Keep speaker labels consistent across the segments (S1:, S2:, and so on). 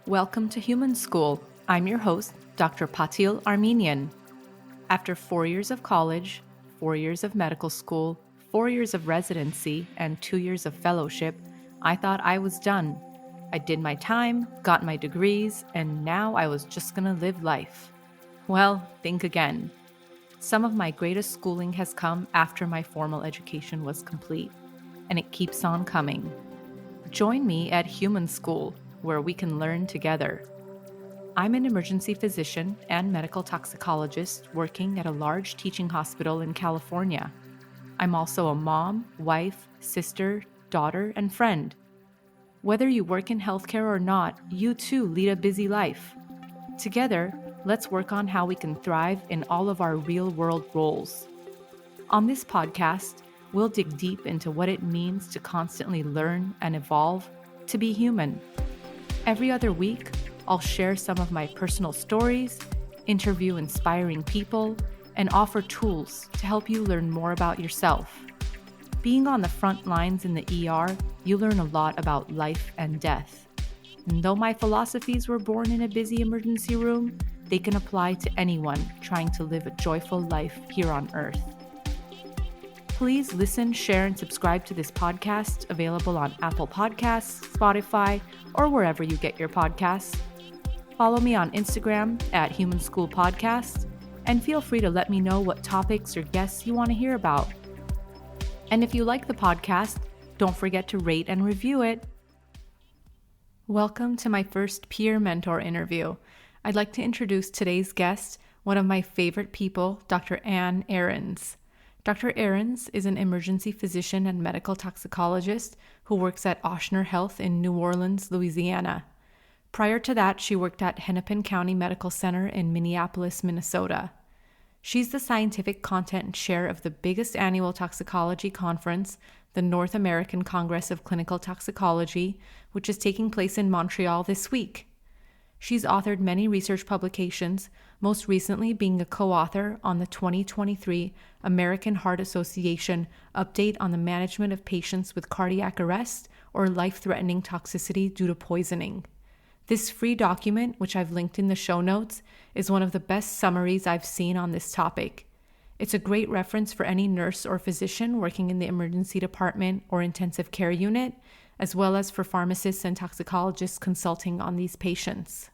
S1: Welcome to Human School. I'm your host, Dr. Patil Armenian. After 4 years of college, 4 years of medical school, 4 years of residency, and 2 years of fellowship, I thought I was done. I did my time, got my degrees, and now I was just gonna live life. Well, think again. Some of my greatest schooling has come after my formal education was complete, and it keeps on coming. Join me at Human School, where we can learn together. I'm an emergency physician and medical toxicologist working at a large teaching hospital in California. I'm also a mom, wife, sister, daughter, and friend. Whether you work in healthcare or not, you too lead a busy life. Together, let's work on how we can thrive in all of our real-world roles. On this podcast, we'll dig deep into what it means to constantly learn and evolve, to be human. Every other week, I'll share some of my personal stories, interview inspiring people, and offer tools to help you learn more about yourself. Being on the front lines in the ER, you learn a lot about life and death. And though my philosophies were born in a busy emergency room, they can apply to anyone trying to live a joyful life here on Earth. Please listen, share, and subscribe to this podcast, available on Apple Podcasts, Spotify, or wherever you get your podcasts. Follow me on Instagram at Human School Podcast, and feel free to let me know what topics or guests you want to hear about. And if you like the podcast, don't forget to rate and review it. Welcome to my first peer mentor interview. I'd like to introduce today's guest, one of my favorite people, Dr. Ann Arens. Dr. Arens is an emergency physician and medical toxicologist who works at Oschner Health in New Orleans, Louisiana. Prior to that, she worked at Hennepin County Medical Center in Minneapolis, Minnesota. She's the scientific content chair of the biggest annual toxicology conference, the North American Congress of Clinical Toxicology, which is taking place in Montreal this week. She's authored many research publications, most recently being a co-author on the 2023 American Heart Association Update on the Management of Patients with Cardiac Arrest or Life-Threatening Toxicity Due to Poisoning. This free document, which I've linked in the show notes, is one of the best summaries I've seen on this topic. It's a great reference for any nurse or physician working in the emergency department or intensive care unit, as well as for pharmacists and toxicologists consulting on these patients.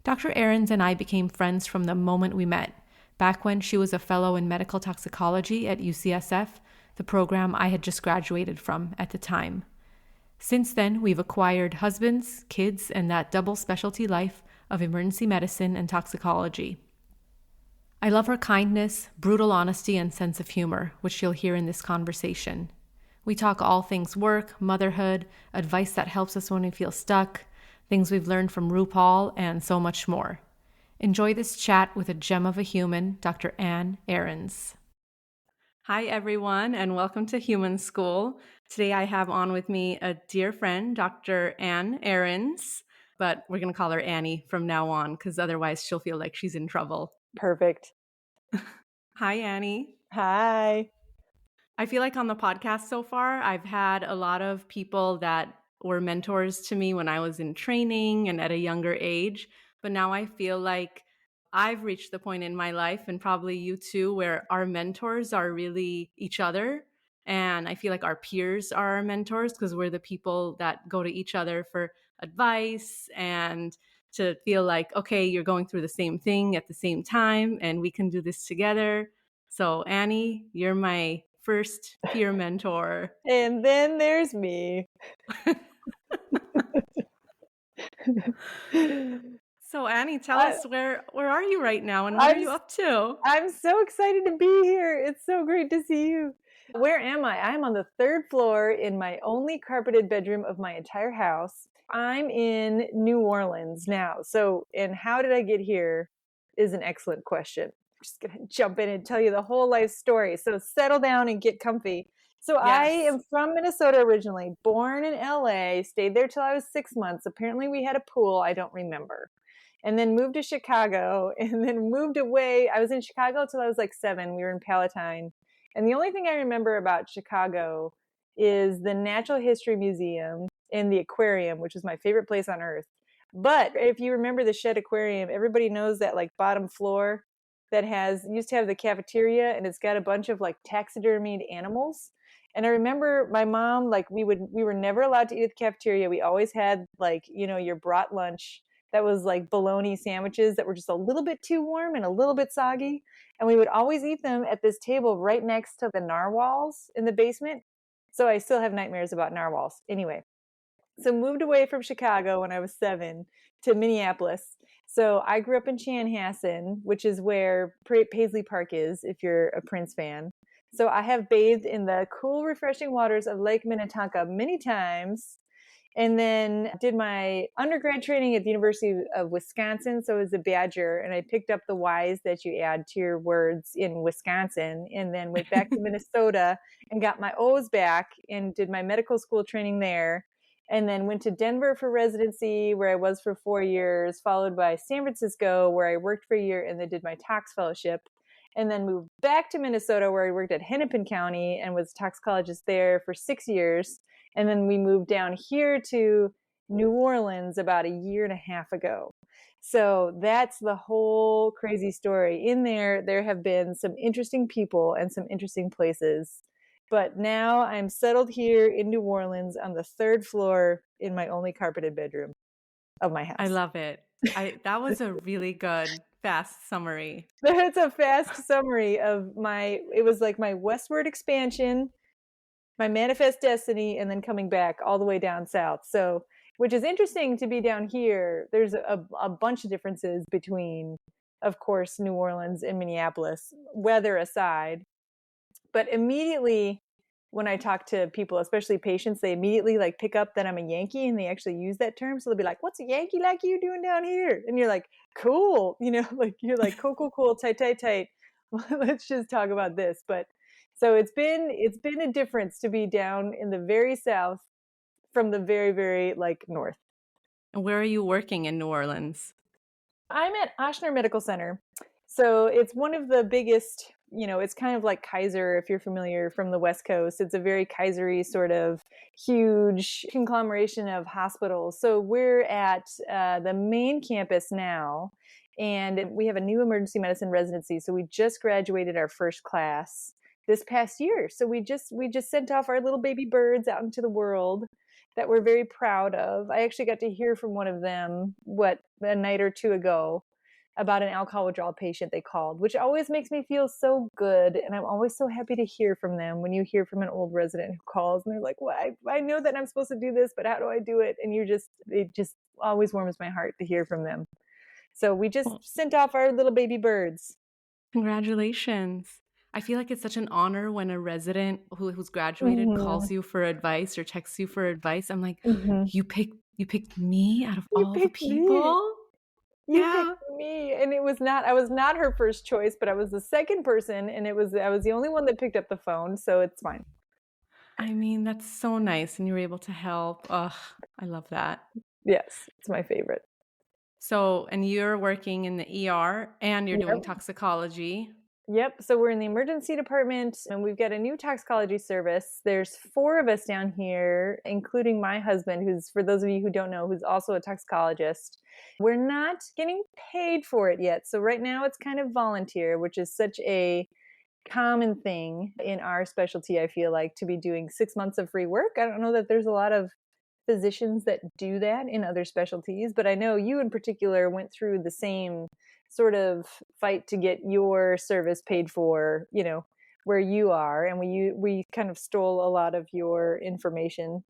S1: Dr. Arens and I became friends from the moment we met, back when she was a fellow in medical toxicology at UCSF, the program I had just graduated from at the time. Since then, we've acquired husbands, kids, and that double specialty life of emergency medicine and toxicology. I love her kindness, brutal honesty, and sense of humor, which you'll hear in this conversation. We talk all things work, motherhood, advice that helps us when we feel stuck, things we've learned from RuPaul, and so much more. Enjoy this chat with a gem of a human, Dr. Ann Arens. Hi, everyone, and welcome to Human School. Today I have on with me a dear friend, Dr. Ann Arens, but we're going to call her Annie from now on because otherwise she'll feel like she's in trouble.
S2: Perfect.
S1: Hi, Annie.
S2: Hi.
S1: I feel like on the podcast so far, I've had a lot of people that were mentors to me when I was in training and at a younger age. But now I feel like I've reached the point in my life, and probably you too, where our mentors are really each other. And I feel like our peers are our mentors because we're the people that go to each other for advice and to feel like, okay, you're going through the same thing at the same time and we can do this together. So Annie, you're my first peer mentor.
S2: And then there's me.
S1: So Annie, tell us where are you right now and what are you up to?
S2: I'm so excited to be here. It's so great to see you. Where am I? I'm on the 3rd floor in my only carpeted bedroom of my entire house. I'm in New Orleans now. So, and how did I get here is an excellent question. I'm just going to jump in and tell you the whole life story. So settle down and get comfy. So yes. I am from Minnesota originally, born in LA, stayed there till I was 6 months. Apparently we had a pool. I don't remember. And then moved to Chicago and then moved away. I was in Chicago till I was like 7. We were in Palatine. And the only thing I remember about Chicago is the Natural History Museum and the aquarium, which is my favorite place on earth. But if you remember the Shed Aquarium, everybody knows that like bottom floor that used to have the cafeteria, and it's got a bunch of like taxidermied animals. And I remember my mom, like we were never allowed to eat at the cafeteria. We always had like, your brought lunch that was like bologna sandwiches that were just a little bit too warm and a little bit soggy. And we would always eat them at this table right next to the narwhals in the basement. So I still have nightmares about narwhals. Anyway, so moved away from Chicago when I was 7 to Minneapolis. So I grew up in Chanhassen, which is where Paisley Park is, if you're a Prince fan. So I have bathed in the cool, refreshing waters of Lake Minnetonka many times, and then did my undergrad training at the University of Wisconsin. So I was a Badger, and I picked up the Y's that you add to your words in Wisconsin, and then went back to Minnesota and got my O's back and did my medical school training there. And then went to Denver for residency, where I was for 4 years, followed by San Francisco, where I worked for a year and then did my tox fellowship. And then moved back to Minnesota, where I worked at Hennepin County and was a toxicologist there for 6 years. And then we moved down here to New Orleans about a year and a half ago. So that's the whole crazy story. In there have been some interesting people and some interesting places. But now I'm settled here in New Orleans on the 3rd floor in my only carpeted bedroom of my house.
S1: I love it. That was a really good, fast summary.
S2: It's a fast summary of it was like my westward expansion, my manifest destiny, and then coming back all the way down south. So, which is interesting to be down here. There's a bunch of differences between, of course, New Orleans and Minneapolis, weather aside. But immediately when I talk to people, especially patients, they immediately like pick up that I'm a Yankee, and they actually use that term. So they'll be like, "What's a Yankee like you doing down here?" And you're like, "Cool." Like you're like, cool, tight. Let's just talk about this. But so it's been a difference to be down in the very south from the very, very like north.
S1: And where are you working in New Orleans?
S2: I'm at Oschner Medical Center. So it's one of the biggest, it's kind of like Kaiser, if you're familiar from the West Coast. It's a very Kaiser-y sort of huge conglomeration of hospitals. So we're at the main campus now, and we have a new emergency medicine residency. So we just graduated our first class this past year. So we just sent off our little baby birds out into the world that we're very proud of. I actually got to hear from one of them, a night or two ago, about an alcohol withdrawal patient they called, which always makes me feel so good. And I'm always so happy to hear from them when you hear from an old resident who calls and they're like, "Well, I know that I'm supposed to do this, but how do I do it?" And it just always warms my heart to hear from them. So we just sent off our little baby birds.
S1: Congratulations. I feel like it's such an honor when a resident who's graduated calls you for advice or texts you for advice. I'm like, you picked me out of all the people?
S2: You picked me. And I was not her first choice, but I was the second person, and I was the only one that picked up the phone, so it's fine.
S1: I mean, that's so nice, and you were able to help. Ugh, I love that.
S2: Yes, it's my favorite.
S1: So, and you're working in the ER and you're doing toxicology.
S2: Yep. So we're in the emergency department, and we've got a new toxicology service. There's 4 of us down here, including my husband, who's, for those of you who don't know, who's also a toxicologist. We're not getting paid for it yet. So right now it's kind of volunteer, which is such a common thing in our specialty, I feel like, to be doing 6 months of free work. I don't know that there's a lot of physicians that do that in other specialties, but I know you in particular went through the same sort of fight to get your service paid for, where you are. And we kind of stole a lot of your information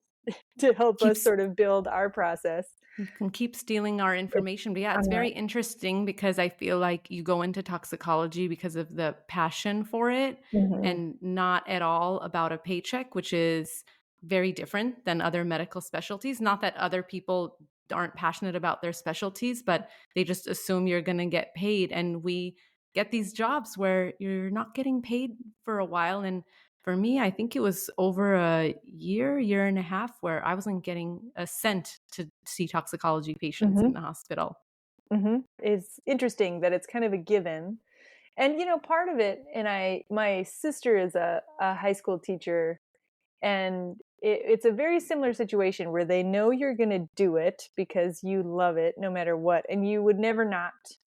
S2: to help us sort of build our process.
S1: You can keep stealing our information. But yeah, it's very interesting because I feel like you go into toxicology because of the passion for it and not at all about a paycheck, which is very different than other medical specialties. Not that other people aren't passionate about their specialties, but they just assume you're going to get paid. And we get these jobs where you're not getting paid for a while. And for me, I think it was over a year and a half where I wasn't getting a cent to see toxicology patients in the hospital.
S2: It's interesting that it's kind of a given. And, part of it, and my sister is a high school teacher, and It's a very similar situation where they know you're going to do it because you love it no matter what, and you would never not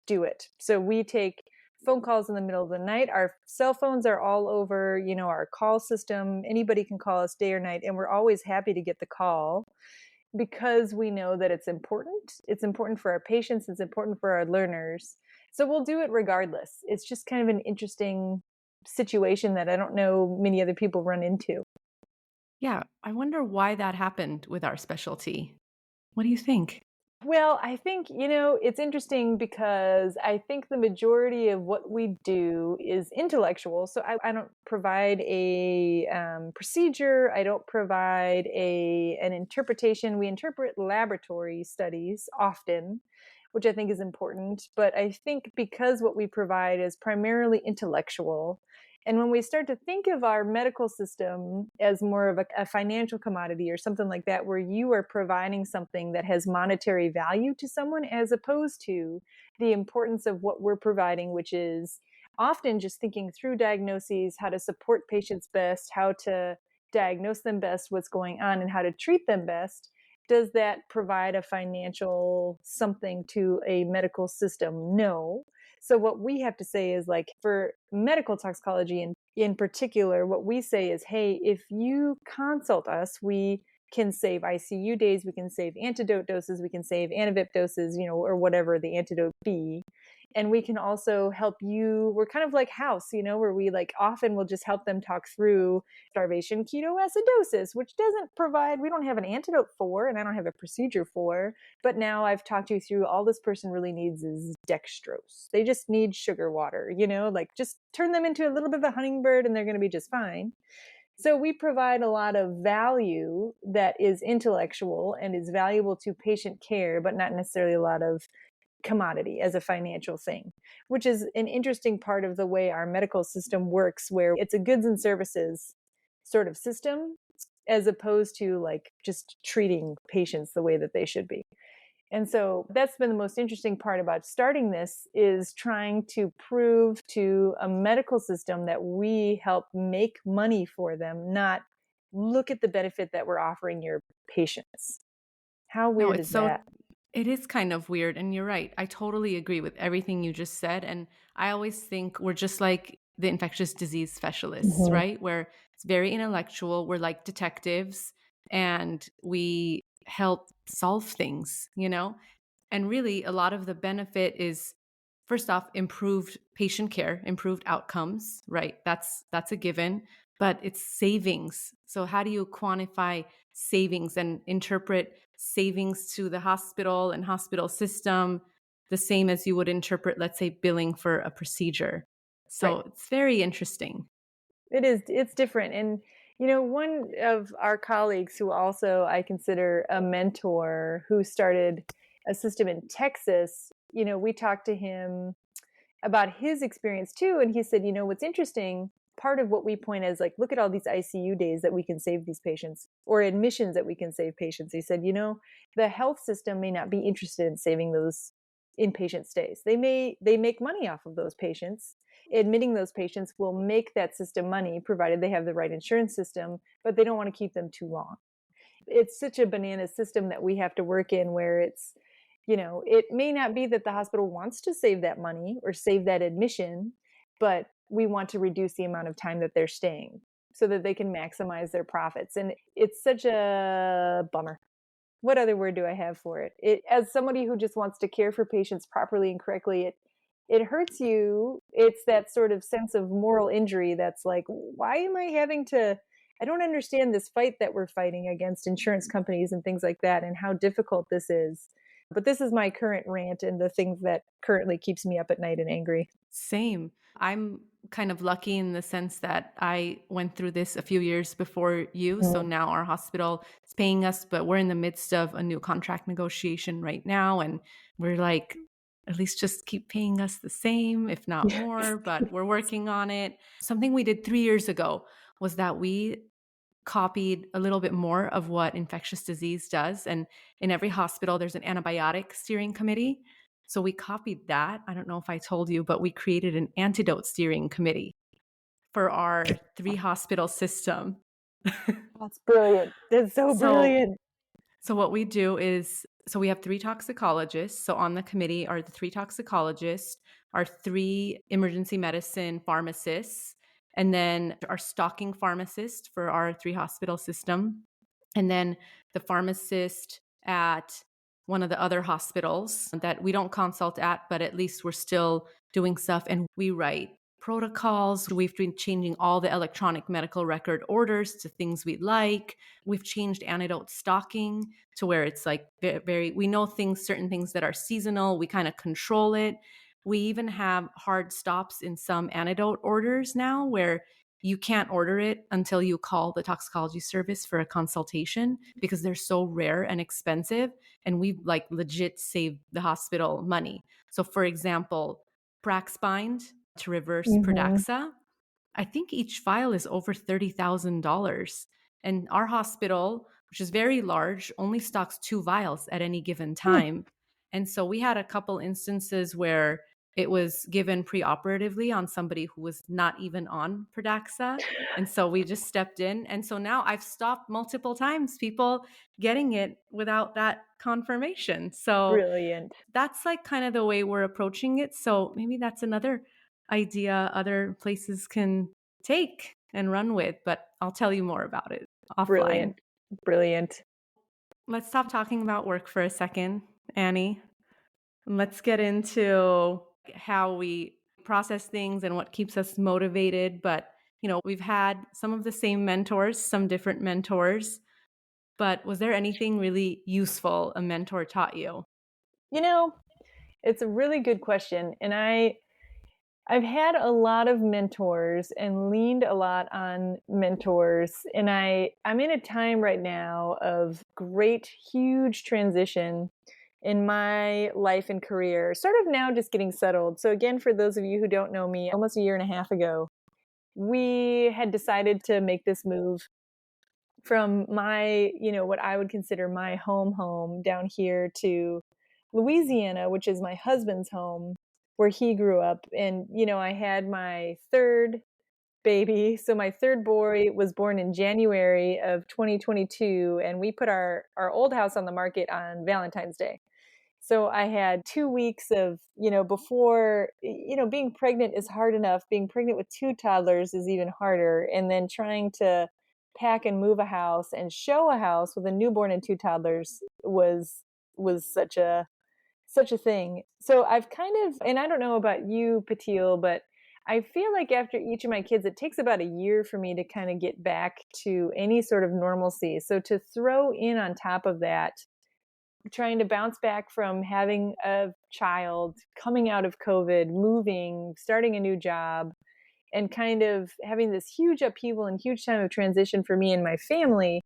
S2: do it. So we take phone calls in the middle of the night. Our cell phones are all over, our call system. Anybody can call us day or night, and we're always happy to get the call because we know that it's important. It's important for our patients, it's important for our learners. So we'll do it regardless. It's just kind of an interesting situation that I don't know many other people run into.
S1: Yeah, I wonder why that happened with our specialty. What do you think?
S2: Well, I think, it's interesting because I think the majority of what we do is intellectual. So I don't provide a procedure. I don't provide an interpretation. We interpret laboratory studies often, which I think is important. But I think because what we provide is primarily intellectual, and when we start to think of our medical system as more of a financial commodity or something like that, where you are providing something that has monetary value to someone, as opposed to the importance of what we're providing, which is often just thinking through diagnoses, how to support patients best, how to diagnose them best, what's going on, and how to treat them best. Does that provide a financial something to a medical system? No. So what we have to say is, like, for medical toxicology in particular, what we say is, hey, if you consult us, we can save ICU days, we can save antidote doses, we can save antivip doses, or whatever the antidote be. And we can also help you. We're kind of like house, where we like often will just help them talk through starvation ketoacidosis, which we don't have an antidote for, and I don't have a procedure for. But now I've talked you through all this person really needs is dextrose. They just need sugar water, like just turn them into a little bit of a hummingbird and they're going to be just fine. So we provide a lot of value that is intellectual and is valuable to patient care, but not necessarily a lot of commodity as a financial thing, which is an interesting part of the way our medical system works, where it's a goods and services sort of system, as opposed to like just treating patients the way that they should be. And so that's been the most interesting part about starting this, is trying to prove to a medical system that we help make money for them, not look at the benefit that we're offering your patients. How
S1: No,
S2: weird is that?
S1: it is kind of weird. And you're right. I totally agree with everything you just said. And I always think we're just like the infectious disease specialists,
S2: Mhm.
S1: right? Where it's very intellectual. We're like detectives and we help solve things. And really, a lot of the benefit is, first off, improved patient care, improved outcomes, right? That's a given, but it's savings. So how do you quantify savings and interpret savings to the hospital and hospital system the same as you would interpret, let's say, billing for a procedure? So
S2: Right.
S1: it's very interesting.
S2: It is. It's different. And, one of our colleagues who also I consider a mentor, who started a system in Texas, we talked to him about his experience too. And he said, what's interesting, part of what we point is like, look at all these ICU days that we can save these patients, or admissions that we can save patients. He said, the health system may not be interested in saving those inpatient stays. They make money off of those patients. Admitting those patients will make that system money, provided they have the right insurance system, but they don't want to keep them too long. It's such a banana system that we have to work in, where it may not be that the hospital wants to save that money or save that admission, but we want to reduce the amount of time that they're staying so that they can maximize their profits. And it's such a bummer. What other word do I have for it? As somebody who just wants to care for patients properly and correctly, it hurts you. It's that sort of sense of moral injury that's like, why am I having to, I don't understand this fight that we're fighting against insurance companies and things like that, and how difficult this is. But this is my current rant and the thing that currently keeps me up at night and angry.
S1: Same. I'm kind of lucky in the sense that I went through this a few years before you. So
S2: Mm.
S1: now our hospital is paying us, but we're in the midst of a new contract negotiation right now. And we're like, at least just keep paying us the same, if not
S2: Yes.
S1: more, but we're working on it. Something we did 3 years ago was that we copied a little bit more of what infectious disease does. And in every hospital, there's an antibiotic steering committee. So we copied that. I don't know if I told you, but we created an antidote steering committee for our 3 hospital system.
S2: That's brilliant. That's so
S1: So
S2: brilliant.
S1: So what we do is, we have three toxicologists. So on the committee are the three toxicologists, our three emergency medicine pharmacists, and then our stocking pharmacist for our three hospital system, and then the pharmacist at one of the other hospitals that we don't consult at, but at least we're still doing stuff, and we write protocols. We've been changing all the electronic medical record orders to things we like. We've changed antidote stocking to where it's like very, we know certain things that are seasonal. We kind of control it. We even have hard stops in some antidote orders now where you can't order it until you call the toxicology service for a consultation because they're so rare and expensive. And we've like legit saved the hospital money. So for example, Praxbind to reverse Pradaxa, I think each file is over $30,000. And our hospital, which is very large, only stocks 2 vials at any given time. And so we had a couple instances where it was given preoperatively on somebody who was not even on Pradaxa. And so we just stepped in. And so now I've stopped multiple times people getting it without that confirmation. So
S2: Brilliant.
S1: that's like kind of the way we're approaching it. So maybe that's another idea other places can take and run with, but I'll tell you more about it offline.
S2: Brilliant. Brilliant.
S1: Let's stop talking about work for a second, Annie. Let's get into how we process things and what keeps us motivated. But, we've had some of the same mentors, some different mentors. But was there anything really useful a mentor taught you?
S2: It's a really good question. And I've had a lot of mentors and leaned a lot on mentors. And I'm in a time right now of great, huge transition in my life and career, sort of now just getting settled. So again, for those of you who don't know me, almost a year and a half ago, we had decided to make this move from my, what I would consider my home down here to Louisiana, which is my husband's home where he grew up. And, I had my third baby. So my third boy was born in January of 2022. And we put our old house on the market on Valentine's Day. So I had 2 weeks of, before, being pregnant is hard enough. Being pregnant with two toddlers is even harder. And then trying to pack and move a house and show a house with a newborn and two toddlers was such a thing. So I've kind of, and I don't know about you, Patil, but I feel like after each of my kids, it takes about a year for me to kind of get back to any sort of normalcy. So to throw in on top of that, trying to bounce back from having a child, coming out of COVID, moving, starting a new job, and kind of having this huge upheaval and huge time of transition for me and my family,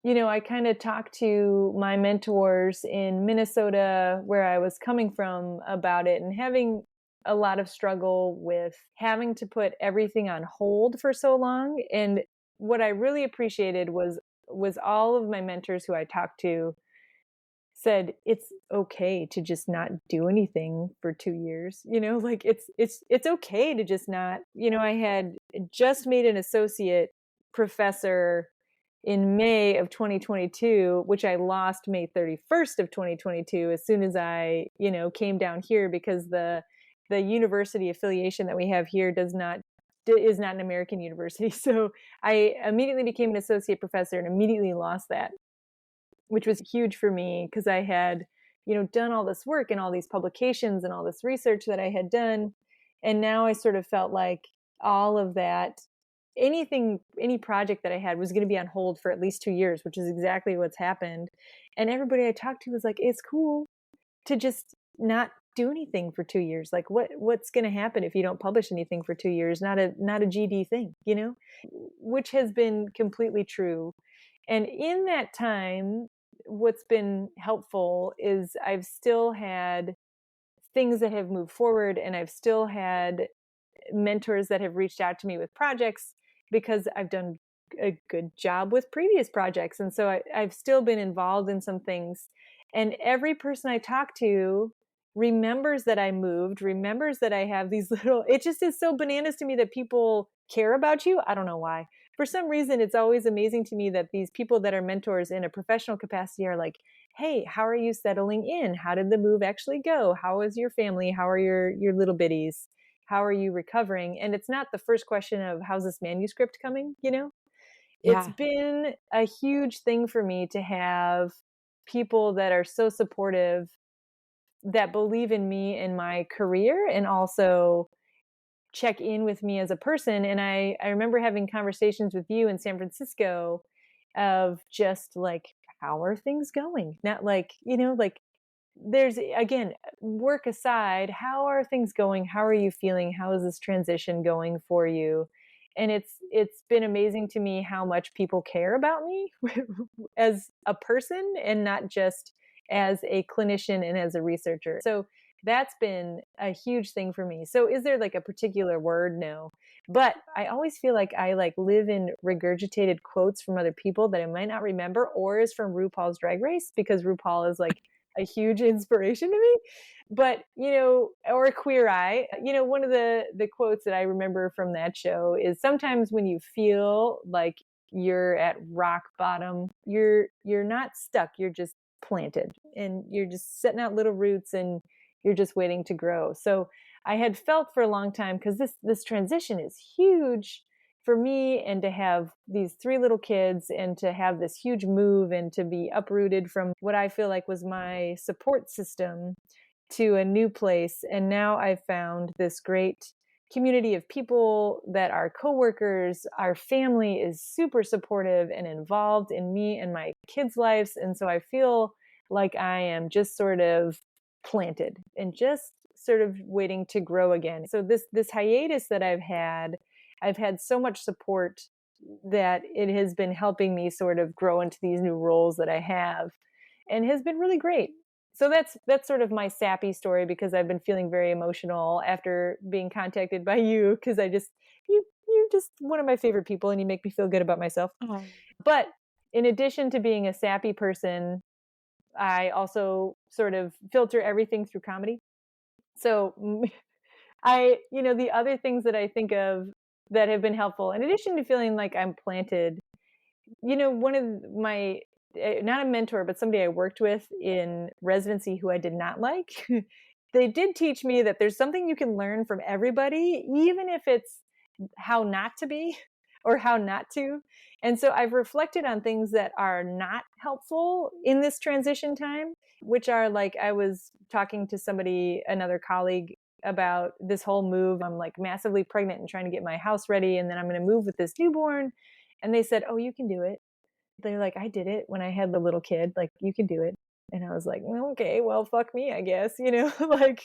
S2: I kind of talked to my mentors in Minnesota, where I was coming from, about it, and having a lot of struggle with having to put everything on hold for so long. And what I really appreciated was all of my mentors who I talked to said it's okay to just not do anything for 2 years. Like it's okay to just not. I had just made an associate professor in May of 2022, which I lost May 31st of 2022 as soon as I, came down here, because the university affiliation that we have here is not an American university. So I immediately became an associate professor and immediately lost that, which was huge for me because I had, done all this work and all these publications and all this research that I had done. And now I sort of felt like all of that, any project that I had was going to be on hold for at least 2 years, which is exactly what's happened. And everybody I talked to was like, it's cool to just not do anything for 2 years. Like what's going to happen if you don't publish anything for 2 years? Not a GD thing, which has been completely true. And in that time, what's been helpful is I've still had things that have moved forward, and I've still had mentors that have reached out to me with projects because I've done a good job with previous projects. And so I've still been involved in some things. And every person I talk to remembers that I moved, remembers that I have these little, it just is so bananas to me that people care about you. I don't know why, for some reason, it's always amazing to me that these people that are mentors in a professional capacity are like, hey, how are you settling in? How did the move actually go? How is your family? How are your little bitties? How are you recovering? And it's not the first question of how's this manuscript coming, It's
S1: Yeah.
S2: been a huge thing for me to have people that are so supportive, that believe in me and my career, and also check in with me as a person. And I remember having conversations with you in San Francisco of just like, how are things going? Not like, like, there's, again, work aside, how are things going? How are you feeling? How is this transition going for you? And it's been amazing to me how much people care about me as a person, and not just as a clinician and as a researcher. So that's been a huge thing for me. So is there like a particular word? No. But I always feel like I like live in regurgitated quotes from other people that I might not remember, or is from RuPaul's Drag Race, because RuPaul is like a huge inspiration to me. But, or Queer Eye, one of the quotes that I remember from that show is, sometimes when you feel like you're at rock bottom, you're not stuck, you're just planted, and you're just setting out little roots, and you're just waiting to grow. So I had felt for a long time, because this transition is huge for me, and to have these 3 little kids, and to have this huge move, and to be uprooted from what I feel like was my support system to a new place. And now I've found this great community of people that are coworkers. Our family is super supportive and involved in me and my kids' lives. And so I feel like I am just sort of planted and just sort of waiting to grow again. So this hiatus that I've had so much support that it has been helping me sort of grow into these new roles that I have, and has been really great. So that's sort of my sappy story, because I've been feeling very emotional after being contacted by you, because you're just one of my favorite people, and you make me feel good about myself.
S1: Oh.
S2: But in addition to being a sappy person, I also sort of filter everything through comedy. So the other things that I think of that have been helpful, in addition to feeling like I'm planted, one of my, not a mentor, but somebody I worked with in residency who I did not like, they did teach me that there's something you can learn from everybody, even if it's how not to be or how not to. And so I've reflected on things that are not helpful in this transition time, which are like, I was talking to somebody, another colleague, about this whole move. I'm like massively pregnant and trying to get my house ready, and then I'm going to move with this newborn. And they said, "Oh, you can do it." They're like, "I did it when I had the little kid. Like, you can do it." And I was like, "Okay, well, fuck me, I guess," like,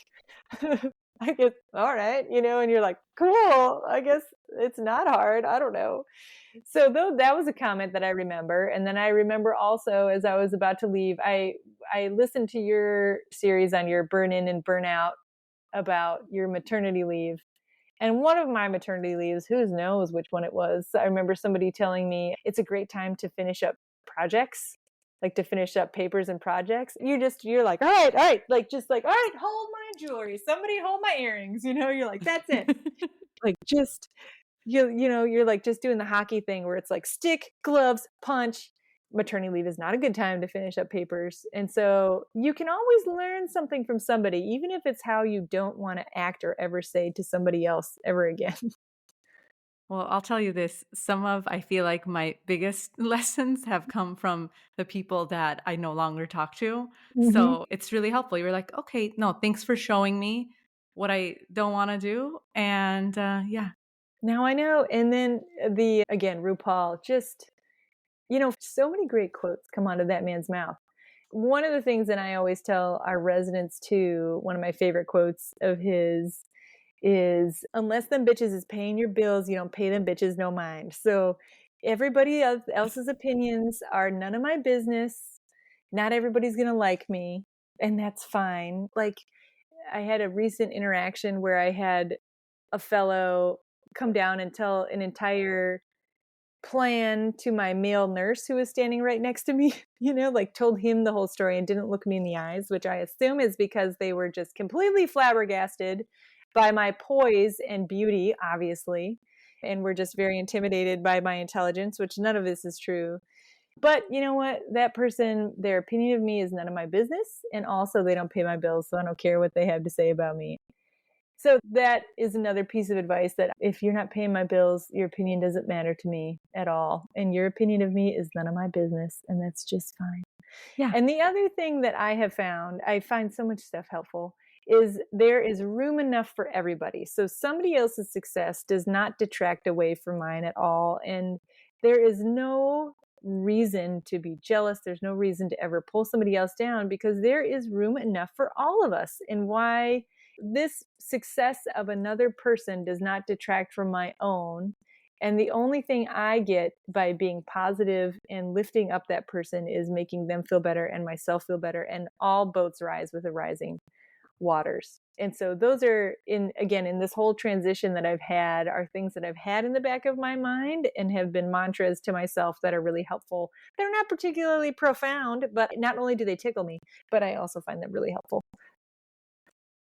S2: I guess, all right, and you're like, cool, I guess it's not hard. I don't know. So though that was a comment that I remember. And then I remember also, as I was about to leave, I listened to your series on your burn in and burn out about your maternity leave. And one of my maternity leaves, who knows which one it was, I remember somebody telling me it's a great time to finish up projects, like to finish up papers and projects. You're like, all right, like, just like, all right, hold my jewelry. Somebody hold my earrings. You're like, that's it. Like, just, you're like just doing the hockey thing where it's like stick, gloves, punch. Maternity leave is not a good time to finish up papers. And so you can always learn something from somebody, even if it's how you don't want to act or ever say to somebody else ever again.
S1: Well, I'll tell you this. Some of, I feel like, my biggest lessons have come from the people that I no longer talk to.
S2: Mm-hmm.
S1: So it's really helpful. You're like, okay, no, thanks for showing me what I don't want to do. And yeah.
S2: Now I know. And then again, RuPaul, just, so many great quotes come out of that man's mouth. One of the things that I always tell our residents too, one of my favorite quotes of his is, unless them bitches is paying your bills, you don't pay them bitches no mind. So everybody else's opinions are none of my business. Not everybody's going to like me, and that's fine. Like, I had a recent interaction where I had a fellow come down and tell an entire plan to my male nurse who was standing right next to me, like told him the whole story and didn't look me in the eyes, which I assume is because they were just completely flabbergasted by my poise and beauty, obviously. and we're just very intimidated by my intelligence, which none of this is true. But you know what? That person, their opinion of me is none of my business. And also, they don't pay my bills, so I don't care what they have to say about me. So that is another piece of advice, that if you're not paying my bills, your opinion doesn't matter to me at all. And your opinion of me is none of my business. And that's just fine.
S1: Yeah.
S2: And the other thing that I have found, I find so much stuff helpful, is there is room enough for everybody. So somebody else's success does not detract away from mine at all. And there is no reason to be jealous. There's no reason to ever pull somebody else down, because there is room enough for all of us. And why this success of another person does not detract from my own. And the only thing I get by being positive and lifting up that person is making them feel better and myself feel better. And all boats rise with the rising waters. And so those are, in this whole transition that I've had, are things that I've had in the back of my mind and have been mantras to myself that are really helpful. They're not particularly profound, but not only do they tickle me, but I also find them really helpful.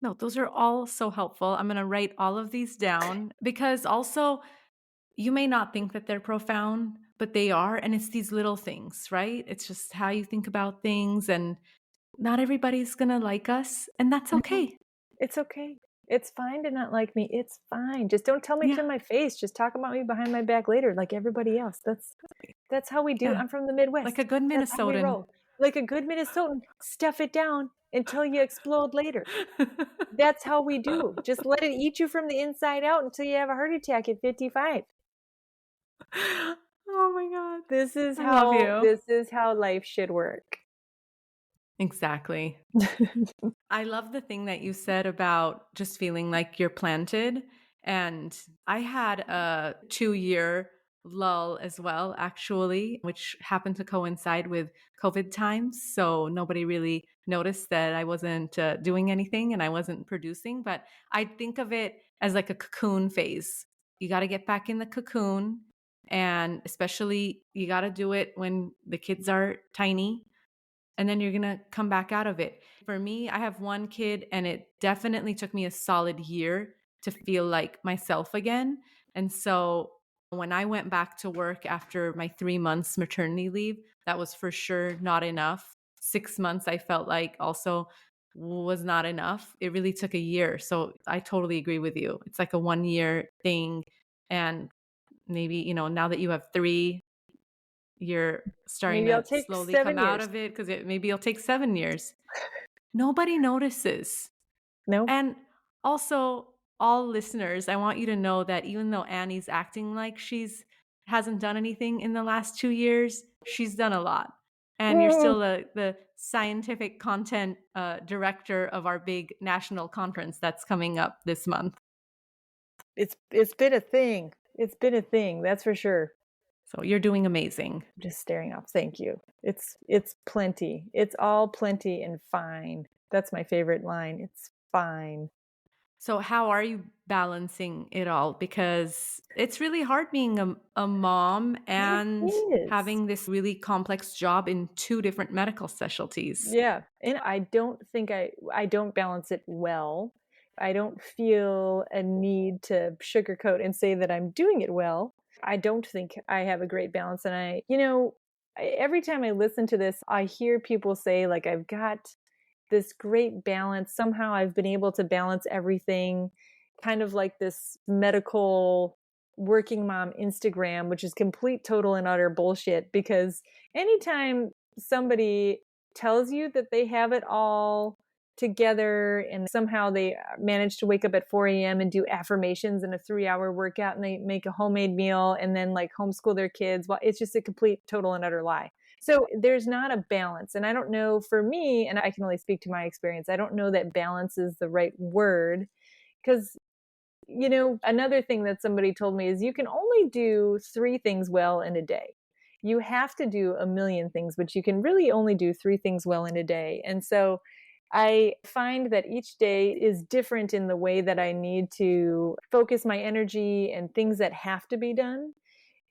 S1: No, those are all so helpful. I'm going to write all of these down, because also you may not think that they're profound, but they are. And it's these little things, right? It's just how you think about things, and not everybody's going to like us, and that's okay.
S2: It's okay. It's fine to not like me. It's fine. Just don't tell me to my face. Just talk about me behind my back later, like everybody else. That's how we do.
S1: Yeah.
S2: I'm from the Midwest.
S1: Like a good
S2: That's how we
S1: Minnesotan.
S2: roll. Like a good Minnesotan, stuff it down until you explode later. That's how we do. Just let it eat you from the inside out until you have a heart attack at 55.
S1: Oh my God.
S2: This is
S1: I love you.
S2: this is how life should work.
S1: Exactly. I love the thing that you said about just feeling like you're planted. And I had a 2-year lull as well, actually, which happened to coincide with COVID times. So nobody really noticed that I wasn't doing anything and I wasn't producing. But I think of it as like a cocoon phase. You got to get back in the cocoon. And especially, you got to do it when the kids are tiny. And then you're going to come back out of it. For me, I have one kid, and it definitely took me a solid year to feel like myself again. And so when I went back to work after my 3 months maternity leave, that was for sure not enough. 6 months, I felt like also was not enough. It really took a year. So I totally agree with you. It's like a 1-year thing. And maybe, now that you have 3, you're starting to slowly come out of it, because maybe it'll take 7 years. Nobody notices.
S2: No.
S1: And also, all listeners, I want you to know that even though Annie's acting like hasn't done anything in the last 2 years, she's done a lot. And you're still the scientific content director of our big national conference that's coming up this month.
S2: It's been a thing. It's been a thing, that's for sure.
S1: So you're doing amazing.
S2: I'm just staring off. Thank you. It's plenty. It's all plenty and fine. That's my favorite line. It's fine.
S1: So how are you balancing it all? Because it's really hard being a mom and having this really complex job in 2 different medical specialties.
S2: Yeah. And I don't think I don't balance it well. I don't feel a need to sugarcoat and say that I'm doing it well. I don't think I have a great balance. And every time I listen to this, I hear people say, like, I've got this great balance. Somehow I've been able to balance everything, kind of like this medical working mom Instagram, which is complete, total, and utter bullshit. Because anytime somebody tells you that they have it all together and somehow they manage to wake up at 4 a.m. and do affirmations and a 3-hour workout, and they make a homemade meal and then like homeschool their kids, well, it's just a complete, total, and utter lie. So there's not a balance. And I don't know, for me, and I can only speak to my experience, I don't know that balance is the right word. Because, another thing that somebody told me is you can only do 3 things well in a day. You have to do a million things, but you can really only do 3 things well in a day. And so I find that each day is different in the way that I need to focus my energy and things that have to be done.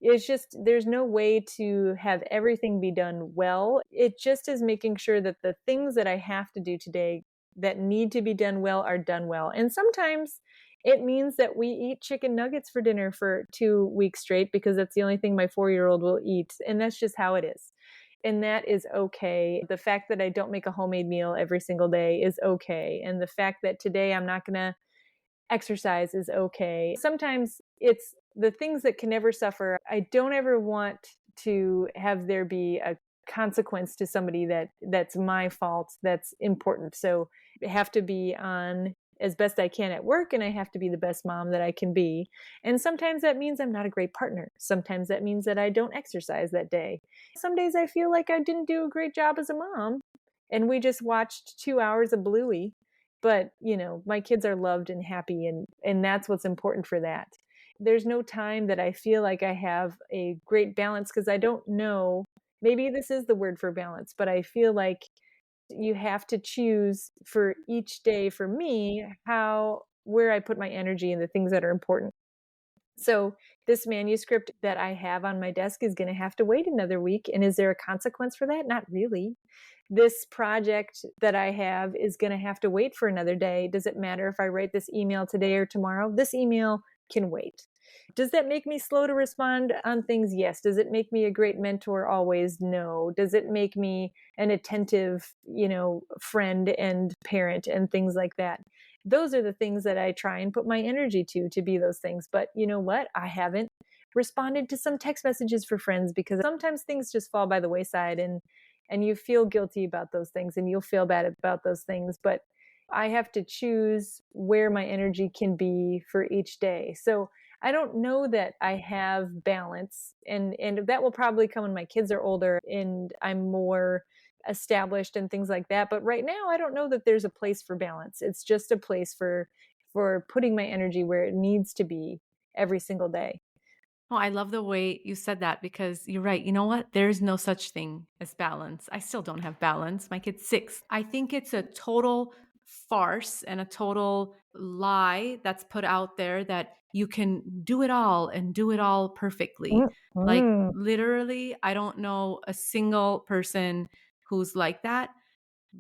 S2: It's just, there's no way to have everything be done well. It just is making sure that the things that I have to do today that need to be done well are done well. And sometimes It means that we eat chicken nuggets for dinner for 2 weeks straight because that's the only thing my 4-year-old will eat, and that's just how it is. And that is okay. The fact that I don't make a homemade meal every single day is okay. And the fact that today I'm not gonna exercise is okay. Sometimes it's the things that can never suffer. I don't ever want to have there be a consequence to somebody that's my fault that's important. So I have to be on as best I can at work, and I have to be the best mom that I can be. And sometimes that means I'm not a great partner. Sometimes that means that I don't exercise that day. Some days I feel like I didn't do a great job as a mom and we just watched 2 hours of Bluey, but my kids are loved and happy, and that's what's important for that. There's no time that I feel like I have a great balance because I don't know, maybe this is the word for balance, but I feel like you have to choose for each day for me how where I put my energy and the things that are important. So this manuscript that I have on my desk is going to have to wait another week. And is there a consequence for that? Not really. This project that I have is going to have to wait for another day. Does it matter if I write this email today or tomorrow? This email can wait. Does that make me slow to respond on things? Yes. Does it make me a great mentor? Always? No. Does it make me an attentive, friend and parent and things like that? Those are the things that I try and put my energy to be those things. But you know what? I haven't responded to some text messages for friends because sometimes things just fall by the wayside, and you feel guilty about those things and you'll feel bad about those things. But I have to choose where my energy can be for each day. So I don't know that I have balance, and that will probably come when my kids are older and I'm more established and things like that. But right now I don't know that there's a place for balance. It's just a place for putting my energy where it needs to be every single day.
S1: Oh, I love the way you said that because you're right. You know what? There's no such thing as balance. I still don't have balance. My kid's 6. I think it's a total farce and a total lie that's put out there that you can do it all and do it all perfectly. Like,
S2: Mm-hmm.
S1: literally, I don't know a single person who's like that.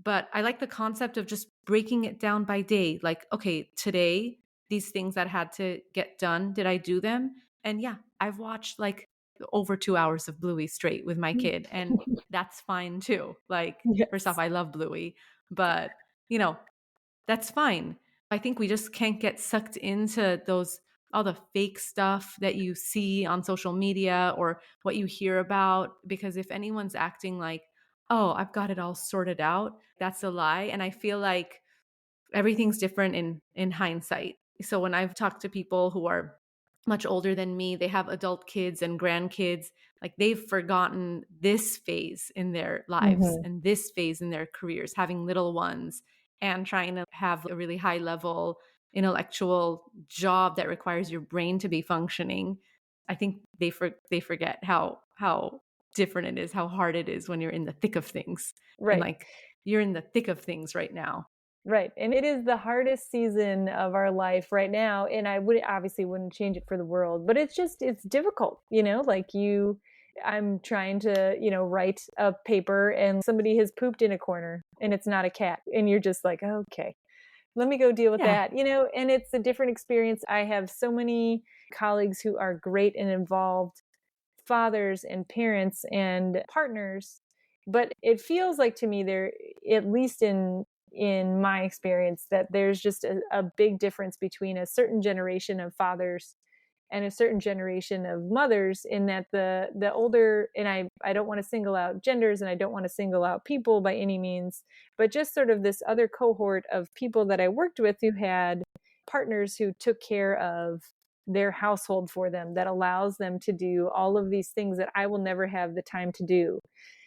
S1: But I like the concept of just breaking it down by day. Like, okay, today, these things that had to get done, did I do them? And yeah, I've watched like over 2 hours of Bluey straight with my kid, and that's fine too. Like, first off,
S2: Yes.
S1: I love Bluey, but you know, that's fine. I think we just can't get sucked into those all the fake stuff that you see on social media or what you hear about, because if anyone's acting like, "Oh, I've got it all sorted out," that's a lie, and I feel like everything's different in hindsight. So when I've talked to people who are much older than me, they have adult kids and grandkids, like they've forgotten this phase in their lives
S2: Mm-hmm.
S1: and this phase in their careers, having little ones and trying to have a really high level intellectual job that requires your brain to be functioning. I think they forget how different it is, how hard it is when you're in the thick of things. And
S2: Right.
S1: like you're in the thick of things right now.
S2: Right. And it is the hardest season of our life right now. And I would obviously wouldn't change it for the world, but it's difficult, like I'm trying to, write a paper and somebody has pooped in a corner and it's not a cat. And you're just like, okay, let me go deal with
S1: Yeah.
S2: that, and it's a different experience. I have so many colleagues who are great and involved fathers and parents and partners, but it feels like to me there, at least in my experience, that there's just a big difference between a certain generation of fathers and a certain generation of mothers, in that the older, and I don't want to single out genders and I don't want to single out people by any means, but just sort of this other cohort of people that I worked with who had partners who took care of their household for them, that allows them to do all of these things that I will never have the time to do.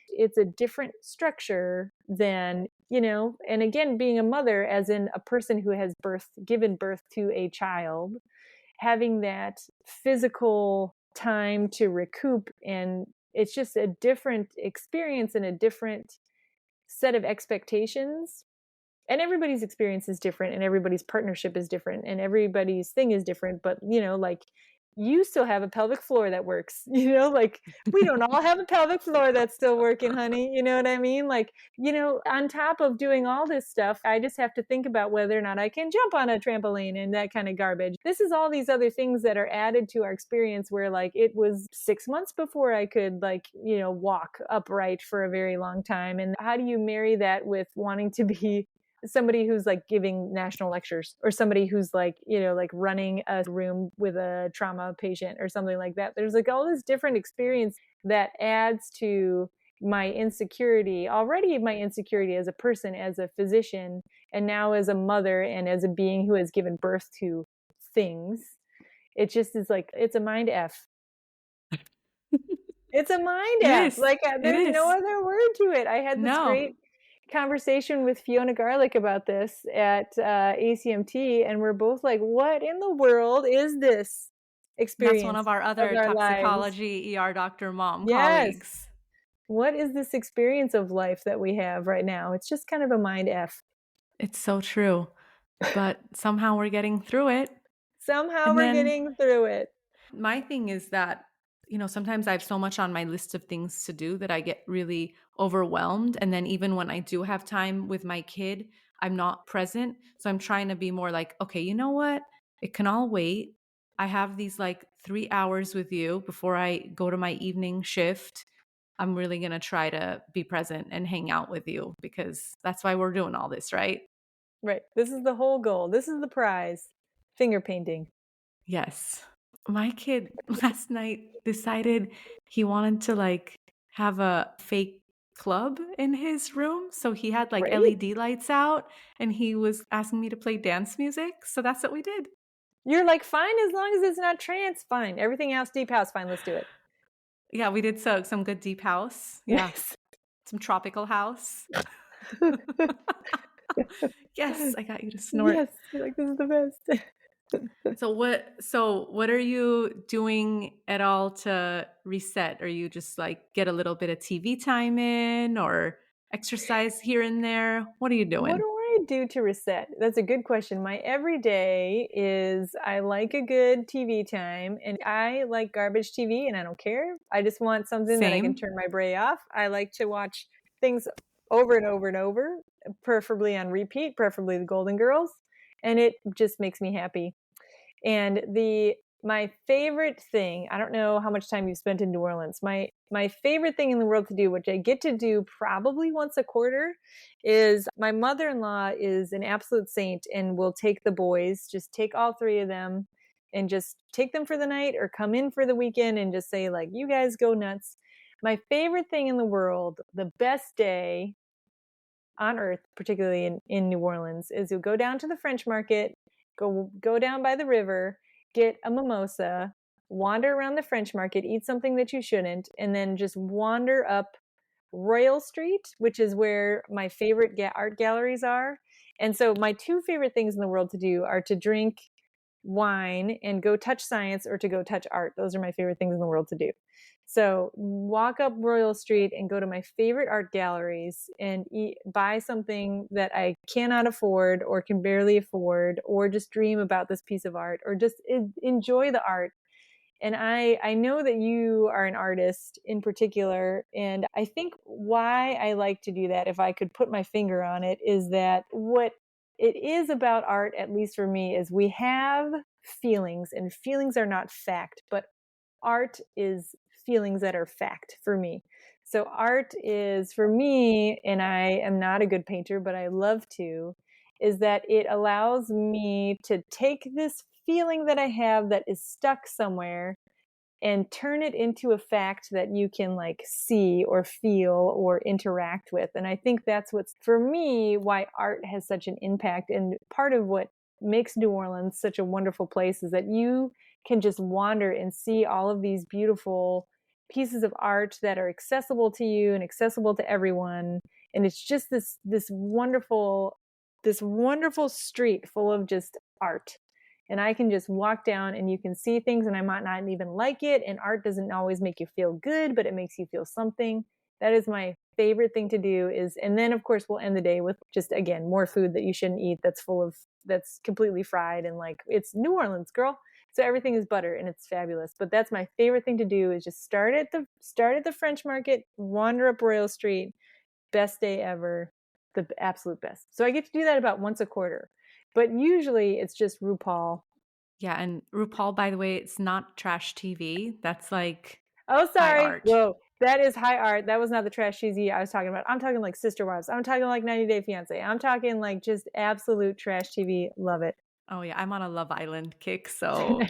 S2: It's a different structure than, and again, being a mother, as in a person who has given birth to a child, having that physical time to recoup. And it's just a different experience and a different set of expectations. And everybody's experience is different and everybody's partnership is different and everybody's thing is different. But, like you still have a pelvic floor that works, like we don't all have a pelvic floor that's still working, honey. You know what I mean? Like, on top of doing all this stuff, I just have to think about whether or not I can jump on a trampoline and that kind of garbage. This is all these other things that are added to our experience where like it was 6 months before I could like, walk upright for a very long time. And how do you marry that with wanting to be somebody who's like giving national lectures or somebody who's like, like running a room with a trauma patient or something like that? There's like all this different experience that adds to my insecurity, already my insecurity as a person, as a physician, and now as a mother and as a being who has given birth to things. It just is like, it's a mind F. It's a mind
S1: It
S2: F.
S1: is.
S2: Like
S1: It
S2: there's no
S1: is.
S2: other word to it. I had this
S1: No.
S2: great conversation with Fiona Garlick about this at ACMT, and we're both like, what in the world is this
S1: That's one
S2: experience
S1: of our
S2: of
S1: other
S2: our lives?
S1: toxicology ER doctor mom
S2: Yes.
S1: colleagues.
S2: What is this experience of life that we have right now? It's just kind of a mind F.
S1: It's so true. But somehow we're getting through it.
S2: Somehow
S1: And
S2: we're
S1: then
S2: getting through it.
S1: my thing is that, sometimes I have so much on my list of things to do that I get really overwhelmed. And then even when I do have time with my kid, I'm not present. So I'm trying to be more like, okay, you know what? It can all wait. I have these like 3 hours with you before I go to my evening shift. I'm really going to try to be present and hang out with you because that's why we're doing all this, right?
S2: Right. This is the whole goal. This is the prize. Finger painting.
S1: Yes. My kid last night decided he wanted to like have a fake club in his room. So he had like
S2: Great.
S1: LED lights out and he was asking me to play dance music. So that's what we did.
S2: You're like, fine, as long as it's not trance, fine. Everything else, deep house, fine, let's do it.
S1: Yeah, we did some good deep house. Yeah.
S2: Yes.
S1: Some tropical house. Yes, I got you to snort.
S2: Yes. You're like, this is the best.
S1: So what are you doing at all to reset? Are you just like get a little bit of TV time in or exercise here and there? What are you
S2: What
S1: doing?
S2: do I do to reset? That's a good question. My everyday is I like a good TV time and I like garbage TV and I don't care. I just want something that I can
S1: Same.
S2: turn my brain off. I like to watch things over and over and over, preferably on repeat, preferably the Golden Girls, and it just makes me happy. And my favorite thing, I don't know how much time you've spent in New Orleans. My favorite thing in the world to do, which I get to do probably once a quarter, is my mother-in-law is an absolute saint and will take the boys, just take all three of them and just take them for the night or come in for the weekend and just say like, you guys go nuts. My favorite thing in the world, the best day on earth, particularly in New Orleans, is you'll go down to the French market, go down by the river, get a mimosa, wander around the French market, eat something that you shouldn't, and then just wander up Royal Street, which is where my favorite art galleries are. And so my two favorite things in the world to do are to drink wine and go touch science or to go touch art. Those are my favorite things in the world to do. So walk up Royal Street and go to my favorite art galleries and buy something that I cannot afford or can barely afford, or just dream about this piece of art, or just enjoy the art. And I know that you are an artist in particular. And I think why I like to do that, if I could put my finger on it, is that what it is about art, at least for me, is we have feelings, and feelings are not fact, but art is feelings that are fact for me. So art is for me, and I am not a good painter, but I love to, is that it allows me to take this feeling that I have that is stuck somewhere and turn it into a fact that you can like see or feel or interact with. And I think that's what's, for me, why art has such an impact. And part of what makes New Orleans such a wonderful place is that you can just wander and see all of these beautiful pieces of art that are accessible to you and accessible to everyone. And it's just this wonderful street full of just art. And I can just walk down and you can see things and I might not even like it. And art doesn't always make you feel good, but it makes you feel something. That is my favorite thing to do is, and then of course we'll end the day with just, again, more food that you shouldn't eat that's completely fried and like, it's New Orleans, girl. So everything is butter and it's fabulous. But that's my favorite thing to do, is just start at the French Market, wander up Royal Street. Best day ever, the absolute best. So I get to do that about once a quarter. But usually it's just RuPaul.
S1: Yeah, and RuPaul, by the way, it's not trash TV. That's like
S2: Oh,
S1: high
S2: sorry.
S1: art.
S2: Whoa, that is high art. That was not the trash cheesy I was talking about. I'm talking like Sister Wives. I'm talking like 90 Day Fiance. I'm talking like just absolute trash TV. Love it.
S1: Oh yeah, I'm on a Love Island kick, so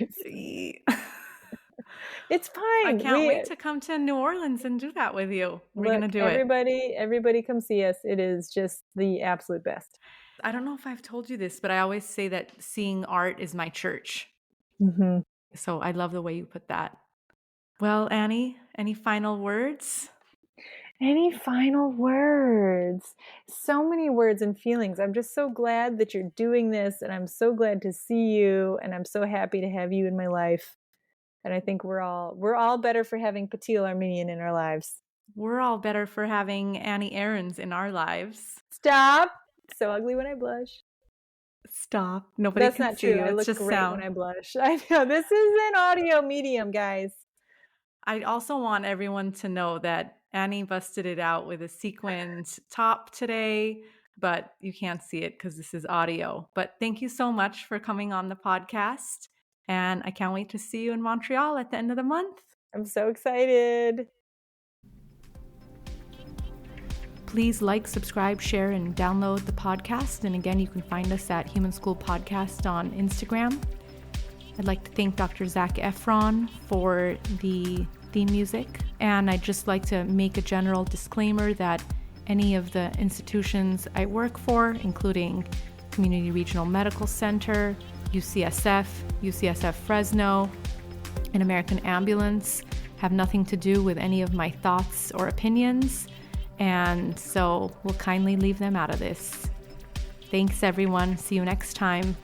S2: It's
S1: I
S2: fine.
S1: can't wait to come to New Orleans and do that with you. We're
S2: Look,
S1: gonna do it.
S2: everybody come see us. It is just the absolute best.
S1: I don't know if I've told you this, but I always say that seeing art is my church.
S2: Mm-hmm.
S1: So I love the way you put that. Well, Annie, any final words?
S2: Any final words? So many words and feelings. I'm just so glad that you're doing this, and I'm so glad to see you, and I'm so happy to have you in my life. And I think we're all better for having Patil Armenian in our lives.
S1: We're all better for having Annie Arens in our lives.
S2: Stop. So ugly when I blush.
S1: Stop. Nobody
S2: That's
S1: can
S2: not
S1: see
S2: true.
S1: you.
S2: I
S1: It's
S2: look
S1: just
S2: great
S1: sound.
S2: when I blush. I know. This is an audio medium, guys.
S1: I also want everyone to know that Annie busted it out with a sequined top today, but you can't see it because this is audio. But thank you so much for coming on the podcast. And I can't wait to see you in Montreal at the end of the month.
S2: I'm so excited.
S1: Please like, subscribe, share, and download the podcast. And again, you can find us at Human School Podcast on Instagram. I'd like to thank Dr. Zac Efron for the theme music. And I'd just like to make a general disclaimer that any of the institutions I work for, including Community Regional Medical Center, UCSF Fresno, and American Ambulance, have nothing to do with any of my thoughts or opinions. And so we'll kindly leave them out of this. Thanks, everyone. See you next time.